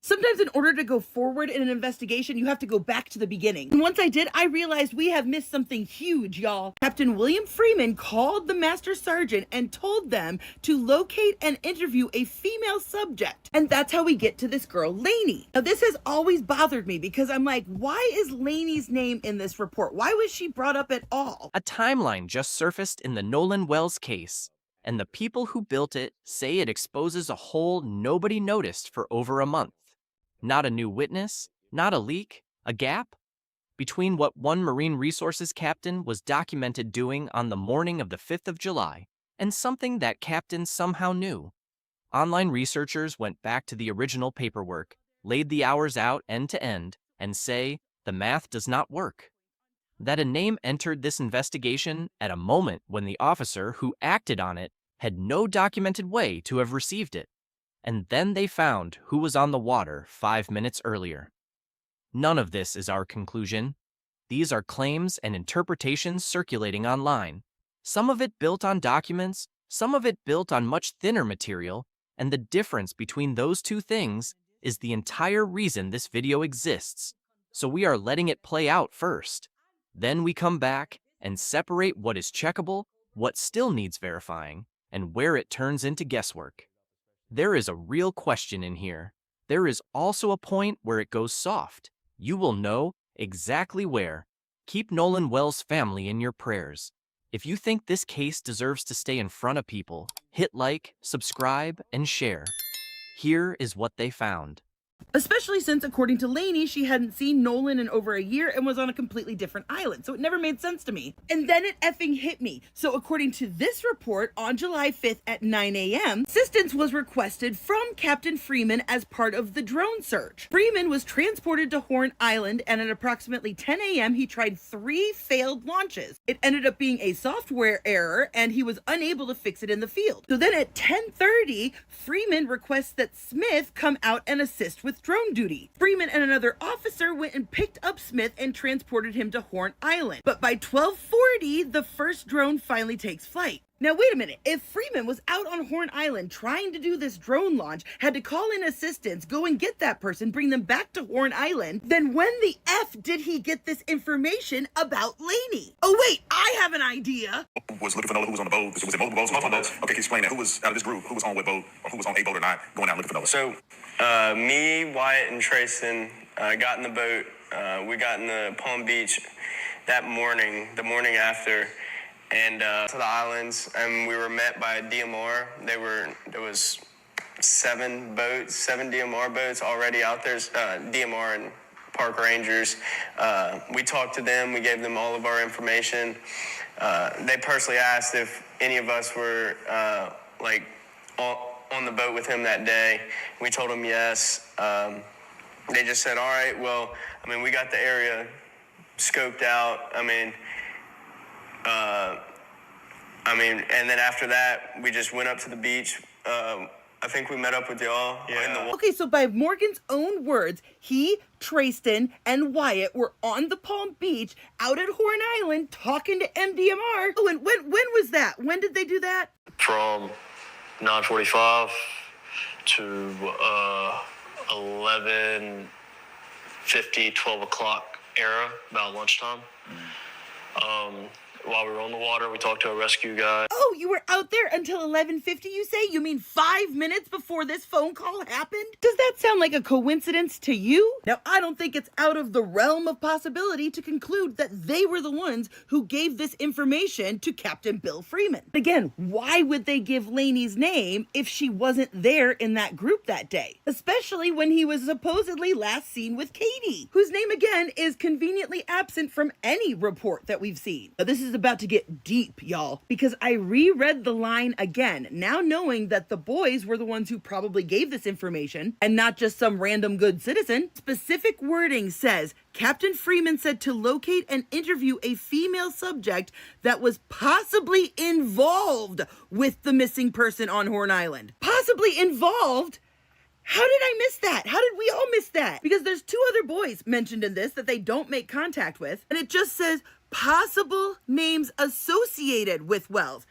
Sometimes in order to go forward in an investigation, you have to go back to the beginning. And once I did, I realized we have missed something huge, y'all. Captain William Freeman called the master sergeant and told them to locate and interview a female subject. And that's how we get to this girl, Lainey. Now, this has always bothered me because I'm like, why is Lainey's name in this report? Why was she brought up at all? A timeline just surfaced in the Nolan Wells case, and the people who built it say it exposes a hole nobody noticed for over a month. Not a new witness, not a leak, a gap between what one marine resources captain was documented doing on the morning of the 5th of July and something that captain somehow knew. Online researchers went back to the original paperwork, laid the hours out end to end, and say the math does not work. That a name entered this investigation at a moment when the officer who acted on it had no documented way to have received it. And then they found who was on the water 5 minutes earlier. None of this is our conclusion. These are claims and interpretations circulating online, some of it built on documents, some of it built on much thinner material, and the difference between those two things is the entire reason this video exists. So we are letting it play out first. Then we come back and separate what is checkable, what still needs verifying, and where it turns into guesswork. There is a real question in here. There is also a point where it goes soft. You will know exactly where. Keep Nolan Wells' family in your prayers. If you think this case deserves to stay in front of people, hit like, subscribe, and share. Here is what they found. Especially since, according to Lainey, she hadn't seen Nolan in over a year and was on a completely different island, so it never made sense to me. And then it effing hit me. So according to this report, on July 5th at 9 a.m., assistance was requested from Captain Freeman as part of the drone search. Freeman was transported to Horn Island, and at approximately 10 a.m., he tried 3 failed launches. It ended up being a software error, and he was unable to fix it in the field. So then at 10:30, Freeman requests that Smith come out and assist with drone duty. Freeman and another officer went and picked up Smith and transported him to Horn Island. But by 12:40, the first drone finally takes flight. Now, wait a minute. If Freeman was out on Horn Island trying to do this drone launch, had to call in assistance, go and get that person, bring them back to Horn Island, then when the F did he get this information about Lainey? Oh, wait, I have an idea. Was looking for Nola, who was on the boat. Was it multiple boats? Multiple boats. Okay, can you explain that? Who was out of this group? Who was on what boat? Or who was on a boat or not going out looking for Nola? So, me, Wyatt, and Trayson got in the boat. We got in the Palm Beach that morning, the morning after, and to the islands, and we were met by a DMR. There was 7 DMR boats already out there, DMR and park rangers. We talked to them. We gave them all of our information. They personally asked if any of us were on the boat with him that day. We told them yes. They just said, all right, well, we got the area scoped out. And then after that, we just went up to the beach. I think we met up with y'all. Yeah. Okay, so by Morgan's own words, he, Trayson, and Wyatt were on the Palm Beach out at Horn Island talking to MDMR. Oh, and when was that? When did they do that? From 9:45 to 11:50, 12 o'clock era, about lunchtime. While we were on the water, we talked to a rescue guy. Oh, you were out there until 11:50, you say? You mean 5 minutes before this phone call happened? Does that sound like a coincidence to you? Now, I don't think it's out of the realm of possibility to conclude that they were the ones who gave this information to Captain Bill Freeman. Again, why would they give Lainey's name if she wasn't there in that group that day? Especially when he was supposedly last seen with Katie, whose name again is conveniently absent from any report that we've seen. Now, this is about to get deep, y'all, because I reread the line again, now knowing that the boys were the ones who probably gave this information and not just some random good citizen. Specific wording says, Captain Freeman said to locate and interview a female subject that was possibly involved with the missing person on Horn Island. Possibly involved? How did I miss that? How did we all miss that? Because there's 2 other boys mentioned in this that they don't make contact with, and it just says possible names associated with Wells.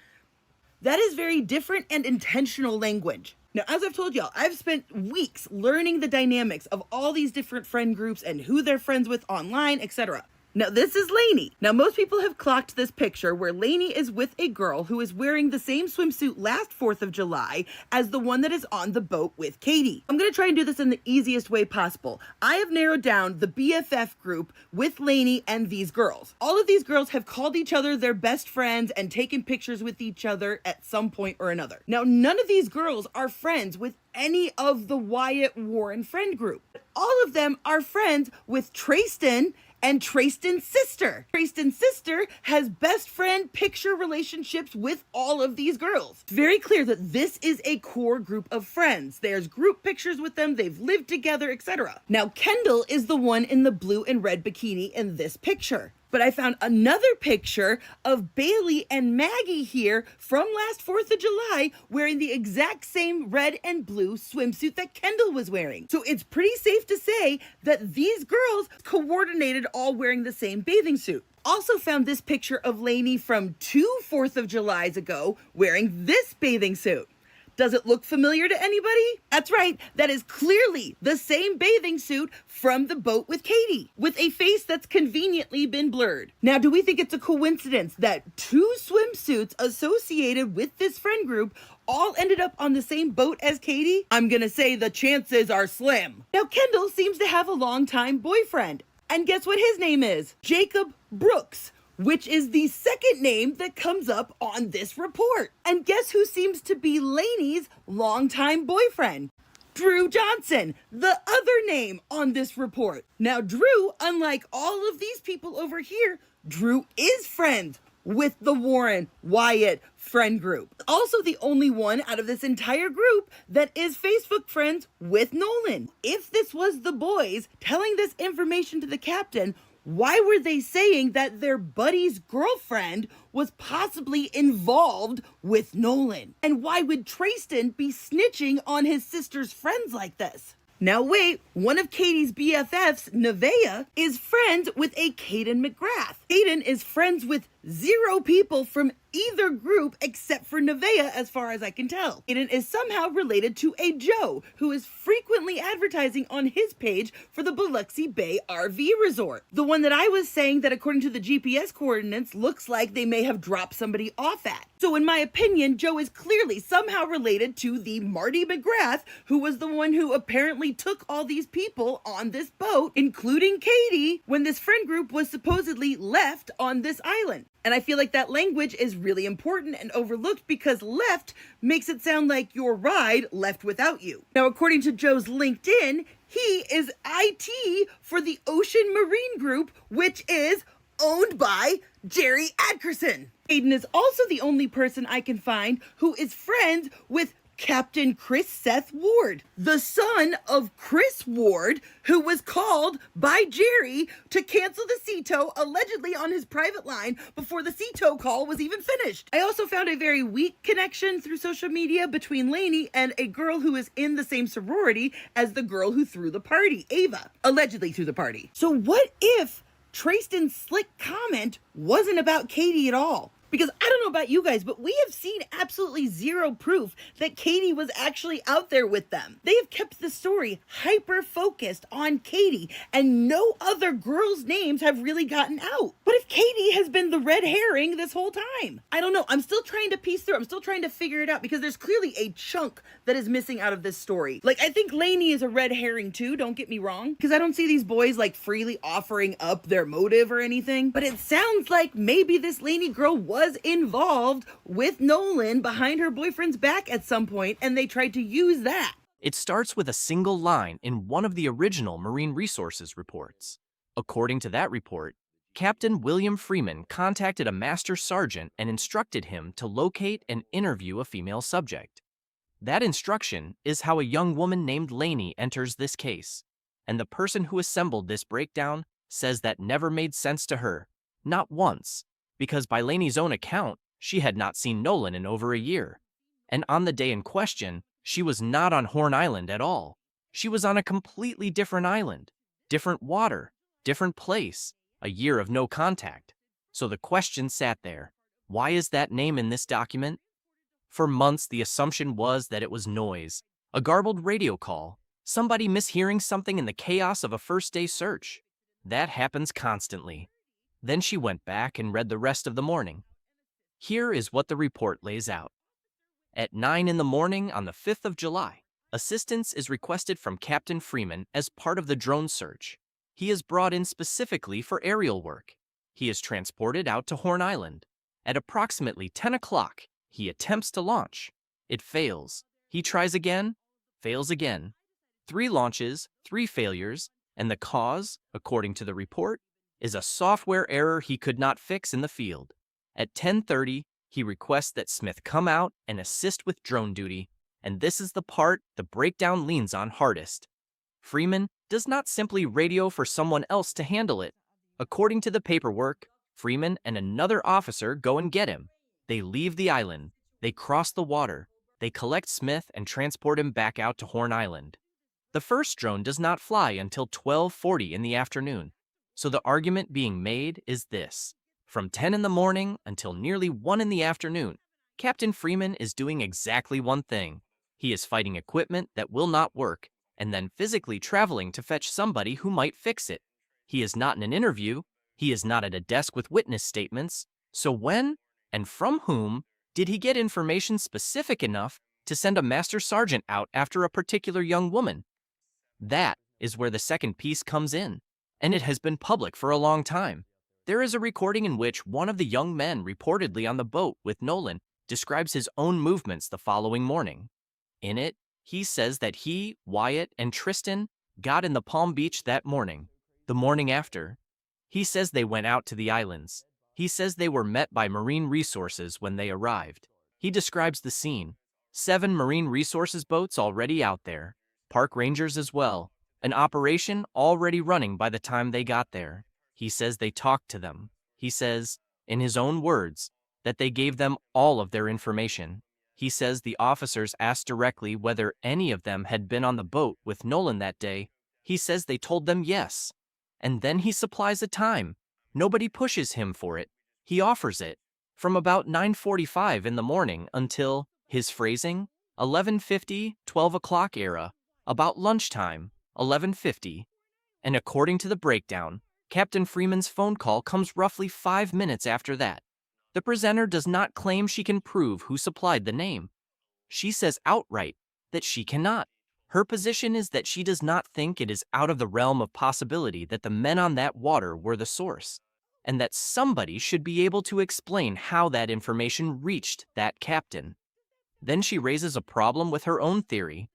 That is very different and intentional language. Now, as I've told y'all, I've spent weeks learning the dynamics of all these different friend groups and who they're friends with online, etc. Now, this is Lainey. Now, most people have clocked this picture where Lainey is with a girl who is wearing the same swimsuit last 4th of July as the one that is on the boat with Katie. I'm going to try and do this in the easiest way possible. I have narrowed down the BFF group with Lainey and these girls. All of these girls have called each other their best friends and taken pictures with each other at some point or another. Now, none of these girls are friends with any of the Wyatt Warren friend group. All of them are friends with Tristan and Tristan's sister. Tristan's sister has best friend picture relationships with all of these girls. It's very clear that this is a core group of friends. There's group pictures with them, they've lived together, etc. Now, Kendall is the one in the blue and red bikini in this picture. But I found another picture of Bailey and Maggie here from last 4th of July wearing the exact same red and blue swimsuit that Kendall was wearing. So it's pretty safe to say that these girls coordinated all wearing the same bathing suit. Also found this picture of Lainey from 2 4th of Julys ago wearing this bathing suit. Does it look familiar to anybody? That's right, that is clearly the same bathing suit from the boat with Katie, with a face that's conveniently been blurred. Now, do we think it's a coincidence that 2 swimsuits associated with this friend group all ended up on the same boat as Katie? I'm gonna say the chances are slim. Now, Kendall seems to have a longtime boyfriend. And guess what his name is? Jacob Brooks, which is the second name that comes up on this report. And guess who seems to be Lainey's longtime boyfriend? Drew Johnson, the other name on this report. Now, Drew, unlike all of these people over here, Drew is friends with the Warren Wyatt friend group. Also the only one out of this entire group that is Facebook friends with Nolan. If this was the boys telling this information to the captain, why were they saying that their buddy's girlfriend was possibly involved with Nolan? And why would Tristan be snitching on his sister's friends like this? Now wait, one of Katie's BFFs, Nevaeh, is friends with a Caden McGrath. Caden is friends with 0 people from either group except for Nevaeh, as far as I can tell. Caden is somehow related to a Joe, who is frequently advertising on his page for the Biloxi Bay RV Resort. The one that I was saying that according to the GPS coordinates looks like they may have dropped somebody off at. So in my opinion, Joe is clearly somehow related to the Marty McGrath, who was the one who apparently took all these people on this boat, including Katie, when this friend group was supposedly left on this island. And I feel like that language is really important and overlooked because left makes it sound like your ride left without you. Now, according to Joe's LinkedIn, he is IT for the Ocean Marine Group, which is owned by Jerry Adkerson. Aiden is also the only person I can find who is friends with Captain Chris Seth Ward, the son of Chris Ward, who was called by Jerry to cancel the sea tow allegedly on his private line before the sea tow call was even finished. I also found a very weak connection through social media between Lainey and a girl who is in the same sorority as the girl who threw the party, Ava, allegedly threw the party. So what if Tristan's slick comment wasn't about Katie at all? Because I don't know about you guys, but we have seen absolutely 0 proof that Katie was actually out there with them. They have kept the story hyper-focused on Katie, and no other girls' names have really gotten out. What if Katie has been the red herring this whole time? I don't know. I'm still trying to piece through. I'm still trying to figure it out because there's clearly a chunk that is missing out of this story. Like, I think Lainey is a red herring too, don't get me wrong, because I don't see these boys like freely offering up their motive or anything. But it sounds like maybe this Lainey girl was involved with Nolan behind her boyfriend's back at some point, and they tried to use that. It starts with a single line in one of the original Marine Resources reports. According to that report, Captain William Freeman contacted a master sergeant and instructed him to locate and interview a female subject. That instruction is how a young woman named Lainey enters this case, and the person who assembled this breakdown says that never made sense to her, not once, because by Lainey's own account, she had not seen Nolan in over a year. And on the day in question, she was not on Horn Island at all. She was on a completely different island, different water, different place, a year of no contact. So the question sat there, why is that name in this document? For months, the assumption was that it was noise, a garbled radio call, somebody mishearing something in the chaos of a first-day search. That happens constantly. Then she went back and read the rest of the morning. Here is what the report lays out. At 9 in the morning on the 5th of July, assistance is requested from Captain Freeman as part of the drone search. He is brought in specifically for aerial work. He is transported out to Horn Island. At approximately 10 o'clock, he attempts to launch. It fails. He tries again, fails again. 3 launches, 3 failures, and the cause, according to the report, is a software error he could not fix in the field. At 10:30, he requests that Smith come out and assist with drone duty, and this is the part the breakdown leans on hardest. Freeman does not simply radio for someone else to handle it. According to the paperwork, Freeman and another officer go and get him. They leave the island. They cross the water. They collect Smith and transport him back out to Horn Island. The first drone does not fly until 12:40 in the afternoon. So the argument being made is this. From 10 in the morning until nearly 1 in the afternoon, Captain Freeman is doing exactly one thing. He is fighting equipment that will not work, and then physically traveling to fetch somebody who might fix it. He is not in an interview. He is not at a desk with witness statements. So when and from whom did he get information specific enough to send a master sergeant out after a particular young woman? That is where the second piece comes in, and it has been public for a long time. There is a recording in which one of the young men reportedly on the boat with Nolan describes his own movements the following morning. In it, he says that he, Wyatt, and Tristan got in the Palm Beach that morning. The morning after, he says they went out to the islands. He says they were met by Marine Resources when they arrived. He describes the scene. 7 Marine Resources boats already out there. Park rangers as well. An operation already running by the time they got there. He says they talked to them. He says, in his own words, that they gave them all of their information. He says the officers asked directly whether any of them had been on the boat with Nolan that day. He says they told them yes. And then he supplies a time. Nobody pushes him for it. He offers it. From about 9:45 in the morning until, his phrasing, 11:50, 12 o'clock era, about lunchtime, 11:50. And according to the breakdown, Captain Freeman's phone call comes roughly 5 minutes after that. The presenter does not claim she can prove who supplied the name. She says outright that she cannot. Her position is that she does not think it is out of the realm of possibility that the men on that water were the source, and that somebody should be able to explain how that information reached that captain. Then she raises a problem with her own theory.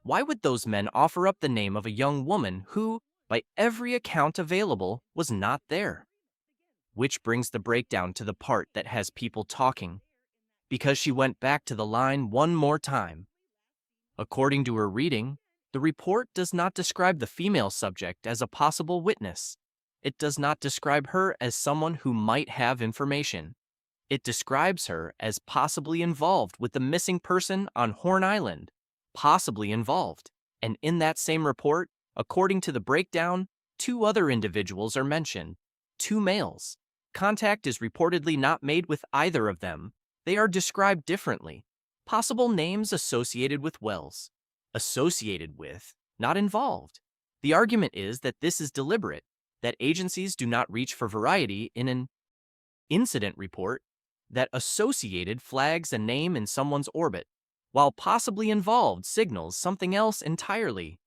Why would those men offer up the name of a young woman who, by every account available, was not there? Which brings the breakdown to the part that has people talking, because she went back to the line one more time. According to her reading, the report does not describe the female subject as a possible witness. It does not describe her as someone who might have information. It describes her as possibly involved with the missing person on Horn Island. Possibly involved. And in that same report, according to the breakdown, 2 other individuals are mentioned. 2 males. Contact is reportedly not made with either of them. They are described differently. Possible names associated with Wells. Associated with, not involved. The argument is that this is deliberate, that agencies do not reach for variety in an incident report, that associated flags a name in someone's orbit, while possibly involved signals something else entirely.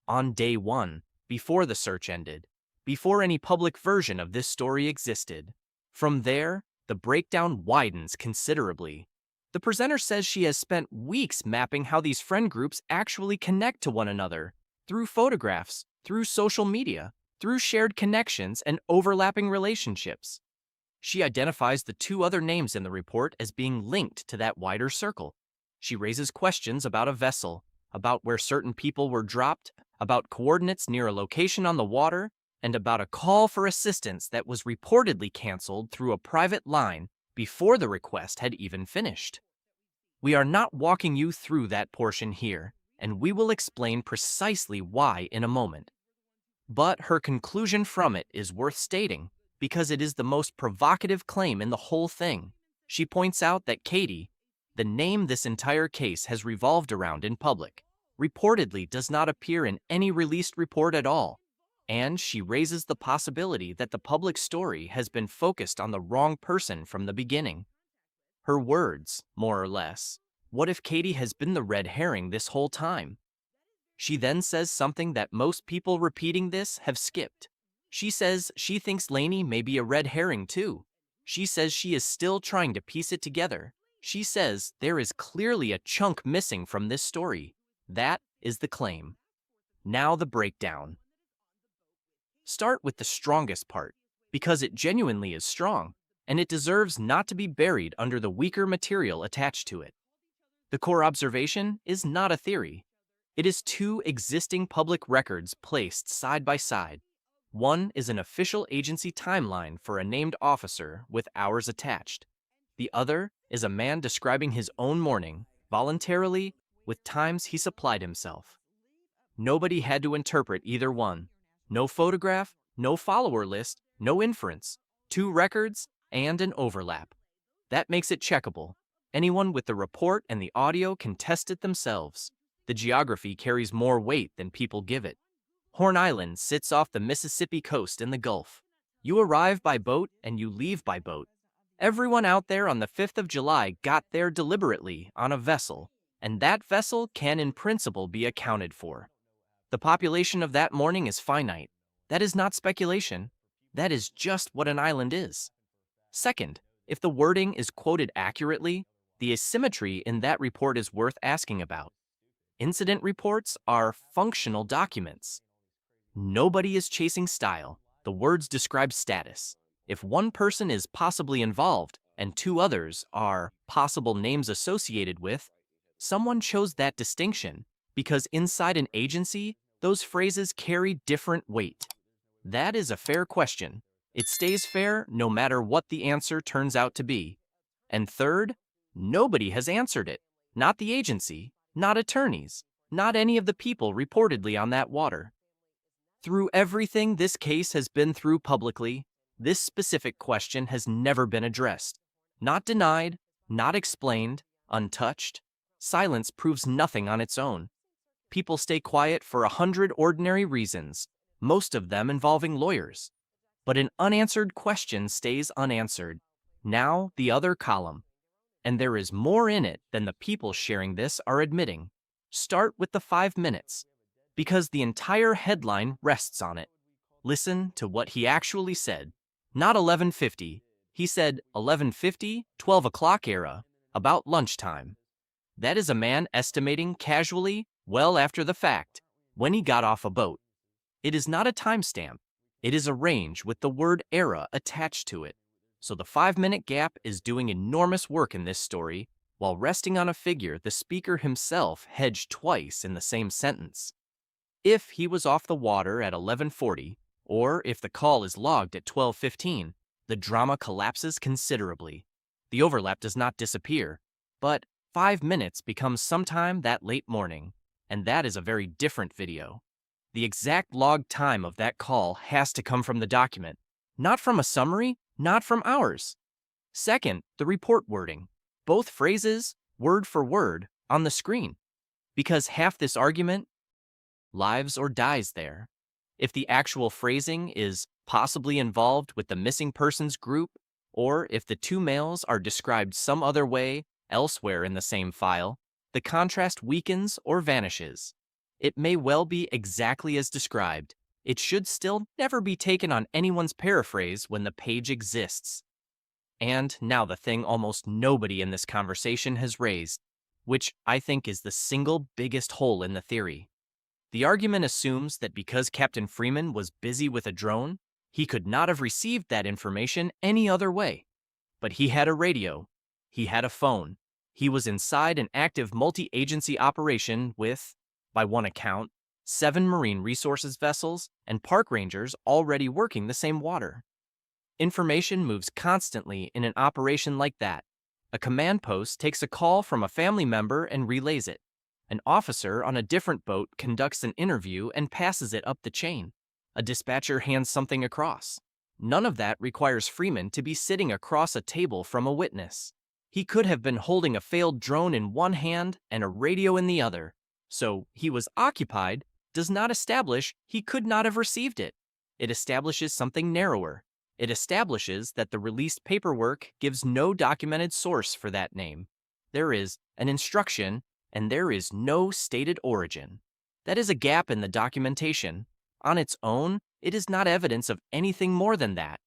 On day 1, before the search ended, before any public version of this story existed. From there, the breakdown widens considerably. The presenter says she has spent weeks mapping how these friend groups actually connect to one another, through photographs, through social media, through shared connections and overlapping relationships. She identifies the 2 other names in the report as being linked to that wider circle. She raises questions about a vessel, about where certain people were dropped, about coordinates near a location on the water, and about a call for assistance that was reportedly canceled through a private line before the request had even finished. We are not walking you through that portion here, and we will explain precisely why in a moment. But her conclusion from it is worth stating, because it is the most provocative claim in the whole thing. She points out that Katie, the name this entire case has revolved around in public, reportedly does not appear in any released report at all, and she raises the possibility that the public story has been focused on the wrong person from the beginning. Her words, more or less, what if Katie has been the red herring this whole time? She then says something that most people repeating this have skipped. She says she thinks Lainey may be a red herring too. She says she is still trying to piece it together. She says there is clearly a chunk missing from this story. That is the claim. Now the breakdown. Start with the strongest part, because it genuinely is strong, and it deserves not to be buried under the weaker material attached to it. The core observation is not a theory. It is two existing public records placed side by side. One is an official agency timeline for a named officer with hours attached. The other is a man describing his own morning, voluntarily, with times he supplied himself. Nobody had to interpret either one. No photograph, no follower list, no inference. Two records and an overlap. That makes it checkable. Anyone with the report and the audio can test it themselves. The geography carries more weight than people give it. Horn Island sits off the Mississippi coast in the Gulf. You arrive by boat and you leave by boat. Everyone out there on the 5th of July got there deliberately on a vessel, and that vessel can in principle be accounted for. The population of that morning is finite. That is not speculation. That is just what an island is. Second, if the wording is quoted accurately, the asymmetry in that report is worth asking about. Incident reports are functional documents. Nobody is chasing style. The words describe status. If one person is possibly involved and two others are possible names associated with, someone chose that distinction because inside an agency, those phrases carry different weight. That is a fair question. It stays fair no matter what the answer turns out to be. And third, nobody has answered it. Not the agency, not attorneys, not any of the people reportedly on that water. Through everything this case has been through publicly, this specific question has never been addressed. Not denied, not explained, untouched. Silence proves nothing on its own. People stay quiet for 100 ordinary reasons, most of them involving lawyers. But an unanswered question stays unanswered. Now the other column. And there is more in it than the people sharing this are admitting. Start with the 5 minutes, because the entire headline rests on it. Listen to what he actually said. Not 11:50. He said 11:50, 12 o'clock era, about lunchtime. That is a man estimating casually, well after the fact, when he got off a boat. It is not a timestamp. It is a range with the word era attached to it. So the 5-minute gap is doing enormous work in this story, while resting on a figure the speaker himself hedged twice in the same sentence. If he was off the water at 11:40, or if the call is logged at 12:15, the drama collapses considerably. The overlap does not disappear, but 5 minutes becomes sometime that late morning, and that is a very different video. The exact log time of that call has to come from the document, not from a summary, not from ours. Second, the report wording. Both phrases, word for word, on the screen. Because half this argument lives or dies there. If the actual phrasing is possibly involved with the missing persons group, or if the two males are described some other way elsewhere in the same file, the contrast weakens or vanishes. It may well be exactly as described. It should still never be taken on anyone's paraphrase when the page exists. And now the thing almost nobody in this conversation has raised, which I think is the single biggest hole in the theory. The argument assumes that because Captain Freeman was busy with a drone, he could not have received that information any other way. But he had a radio. He had a phone. He was inside an active multi-agency operation with, by one account, 7 marine resources vessels and park rangers already working the same water. Information moves constantly in an operation like that. A command post takes a call from a family member and relays it. An officer on a different boat conducts an interview and passes it up the chain. A dispatcher hands something across. None of that requires Freeman to be sitting across a table from a witness. He could have been holding a failed drone in one hand and a radio in the other. So he was occupied does not establish he could not have received it. It establishes something narrower. It establishes that the released paperwork gives no documented source for that name. There is an instruction, and there is no stated origin. That is a gap in the documentation. On its own, it is not evidence of anything more than that.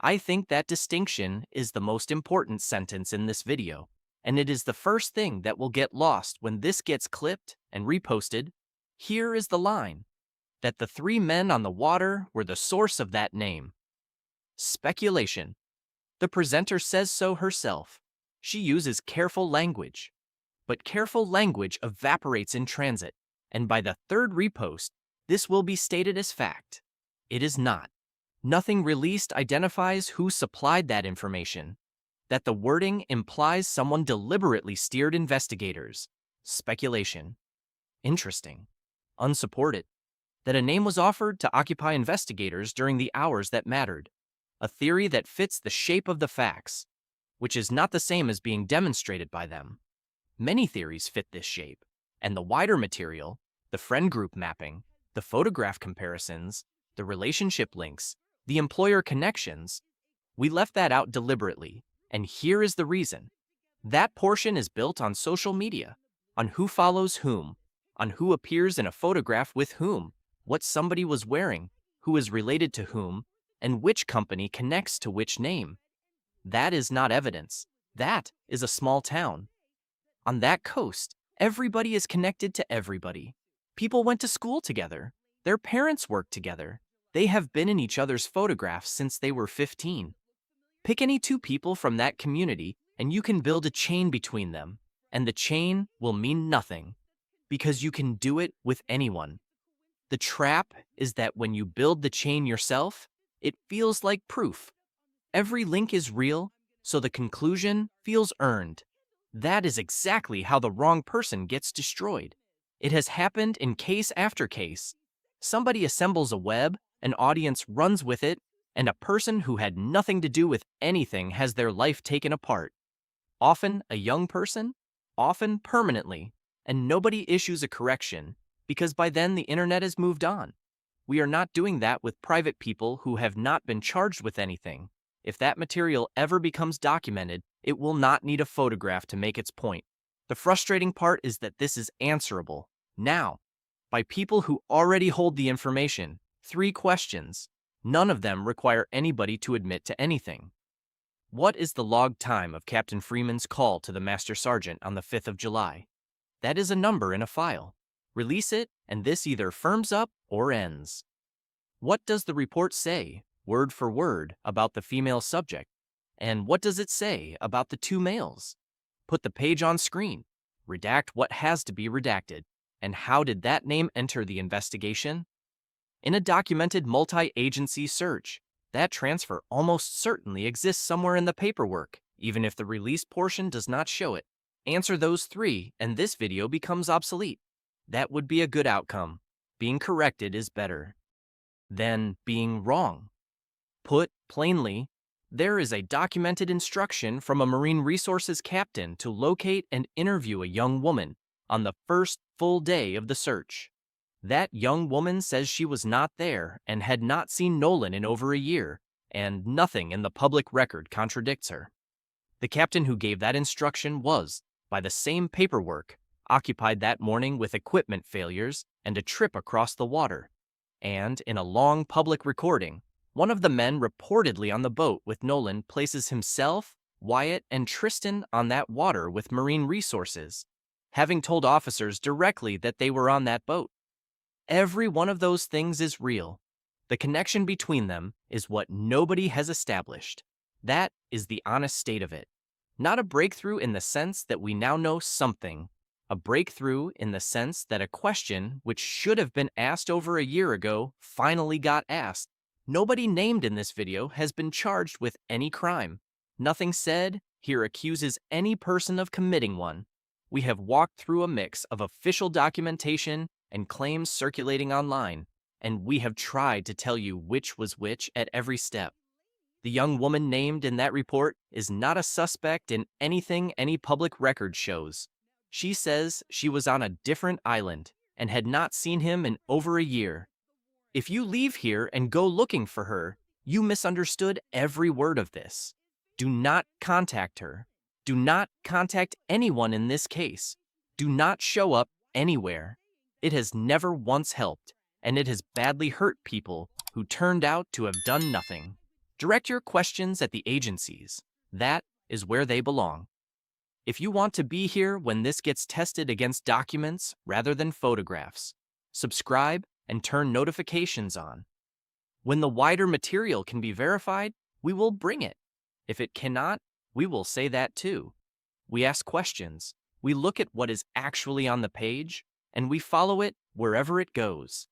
I think that distinction is the most important sentence in this video, and it is the first thing that will get lost when this gets clipped and reposted. Here is the line, that the three men on the water were the source of that name. Speculation. The presenter says so herself. She uses careful language. But careful language evaporates in transit, and by the third repost, this will be stated as fact. It is not. Nothing released identifies who supplied that information. That the wording implies someone deliberately steered investigators. Speculation. Interesting. Unsupported. That a name was offered to occupy investigators during the hours that mattered. A theory that fits the shape of the facts, which is not the same as being demonstrated by them. Many theories fit this shape, and the wider material, the friend group mapping, the photograph comparisons, the relationship links, the employer connections, we left that out deliberately, and here is the reason. That portion is built on social media, on who follows whom, on who appears in a photograph with whom, what somebody was wearing, who is related to whom, and which company connects to which name. That is not evidence. That is a small town. On that coast, everybody is connected to everybody. People went to school together. Their parents worked together. They have been in each other's photographs since they were 15. Pick any two people from that community, and you can build a chain between them, and the chain will mean nothing, because you can do it with anyone. The trap is that when you build the chain yourself, it feels like proof. Every link is real, so the conclusion feels earned. That is exactly how the wrong person gets destroyed. It has happened in case after case. Somebody assembles a web, an audience runs with it, and a person who had nothing to do with anything has their life taken apart. Often a young person, often permanently, and nobody issues a correction, because by then the internet has moved on. We are not doing that with private people who have not been charged with anything. If that material ever becomes documented, it will not need a photograph to make its point. The frustrating part is that this is answerable, now, by people who already hold the information. 3 questions. None of them require anybody to admit to anything. What is the log time of Captain Freeman's call to the Master Sergeant on the 5th of July? That is a number in a file. Release it, and this either firms up or ends. What does the report say, word for word, about the female subject? And what does it say about the 2 males? Put the page on screen. Redact what has to be redacted. And how did that name enter the investigation? In a documented multi-agency search, that transfer almost certainly exists somewhere in the paperwork, even if the released portion does not show it. Answer those 3, and this video becomes obsolete. That would be a good outcome. Being corrected is better than being wrong. Put plainly, there is a documented instruction from a Marine Resources captain to locate and interview a young woman on the first full day of the search. That young woman says she was not there and had not seen Nolan in over a year, and nothing in the public record contradicts her. The captain who gave that instruction was, by the same paperwork, occupied that morning with equipment failures and a trip across the water. And, in a long public recording, one of the men reportedly on the boat with Nolan places himself, Wyatt, and Tristan on that water with Marine Resources, having told officers directly that they were on that boat. Every one of those things is real. The connection between them is what nobody has established. That is the honest state of it. Not a breakthrough in the sense that we now know something. A breakthrough in the sense that a question which should have been asked over a year ago finally got asked. Nobody named in this video has been charged with any crime. Nothing said here accuses any person of committing one. We have walked through a mix of official documentation and claims circulating online, and we have tried to tell you which was which at every step. The young woman named in that report is not a suspect in anything any public record shows. She says she was on a different island and had not seen him in over a year. If you leave here and go looking for her, you misunderstood every word of this. Do not contact her. Do not contact anyone in this case. Do not show up anywhere. It has never once helped, and it has badly hurt people who turned out to have done nothing. Direct your questions at the agencies. That is where they belong. If you want to be here when this gets tested against documents rather than photographs, subscribe and turn notifications on. When the wider material can be verified, we will bring it. If it cannot, we will say that too. We ask questions, we look at what is actually on the page, and we follow it wherever it goes.